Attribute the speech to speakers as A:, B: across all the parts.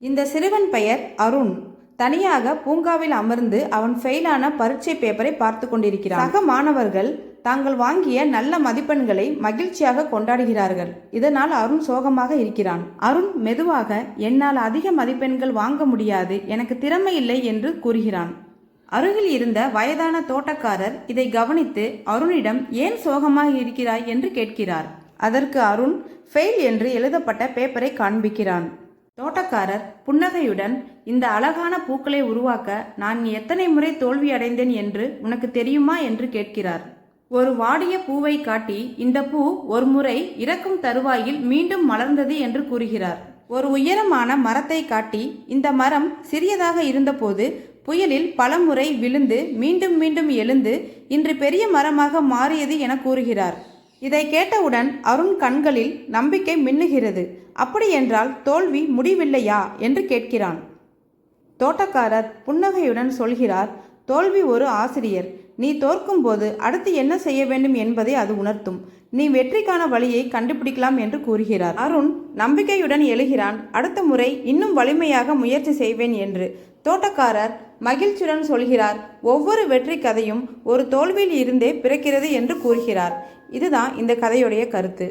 A: இந்த சிறுவன் பெயர் அருண். தனியாக பூங்காவில் அமர்ந்து அவன் ஃபெயிலான பரீட்சை பேப்பரை பார்த்து கொண்டிருக்கிறான். சக மாணவர்கள் தாங்கள் வாங்கிய நல்ல மதிப்பெண்களை மகிழ்ச்சியாக கொண்டாடுகிறார்கள். இதனால் அருண் சோகமாக இருக்கிறான். அருண் மெதுவாக, என்னால் அதிக மதிப்பெண்கள் வாங்க முடியாது, எனக்கு திறமை இல்லை என்று கூறுகிறான். அருகில் இருந்த வயதான தோட்டக்காரர் இதை கவனித்து அருணிடம் ஏன் சோகமாக இருக்கிறாய் என்று கேட்கிறார். அதற்கு அருண் ஃபெயில் என்று எழுதப்பட்ட பேப்பரை காண்பிக்கிறான். தோட்டக்காரர் புன்னகையுடன், இந்த அழகான பூக்களை உருவாக்க நான் எத்தனை முறை தோல்வி அடைந்தேன் என்று உனக்கு தெரியுமா என்று கேட்கிறார். ஒரு வாடிய பூவை காட்டி, இந்த பூ ஒரு முறை இறக்கும் தருவாயில் மீண்டும் மலர்ந்தது என்று கூறுகிறார். ஒரு உயரமான மரத்தை காட்டி, இந்த மரம் சிறியதாக இருந்தபோது புயலில் பலமுறை விழுந்து மீண்டும் மீண்டும் எழுந்து இன்று பெரிய மரமாக மாறியது என கூறுகிறார். இதை கேட்டவுடன் அருண் கண்களில் நம்பிக்கை மின்னுகிறது. அப்படியென்றால் தோல்வி முடிவில்லையா என்று கேட்கிறான். தோட்டக்காரர் புன்னகையுடன் சொல்கிறார், தோல்வி ஒரு ஆசிரியர். நீ தோற்கும்போது அடுத்து என்ன செய்ய வேண்டும் என்பதை அது உணர்த்தும். நீ வெற்றிக்கான வழியை கண்டுபிடிக்கலாம் என்று கூறுகிறார். அருண் நம்பிக்கையுடன் எழுகிறான், அடுத்த முறை இன்னும் வலிமையாக முயற்சி செய்வேன் என்று. தோட்டக்காரர் மகிழ்ச்சியுடன் சொல்கிறார், ஒவ்வொரு வெற்றி கதையும் ஒரு தோல்வியில் இருந்தே பிறக்கிறது என்று கூறுகிறார். இதுதான் இந்த கதையுடைய கருத்து.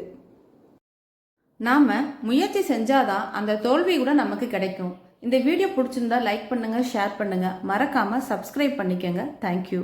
A: நாம முயற்சி செஞ்சாதான் அந்த தோல்வி கூட நமக்கு கிடைக்கும். இந்த வீடியோ பிடிச்சிருந்தா லைக் பண்ணுங்க, ஷேர் பண்ணுங்க, மறக்காம சப்ஸ்கிரைப் பண்ணிக்கங்க. தேங்க்யூ.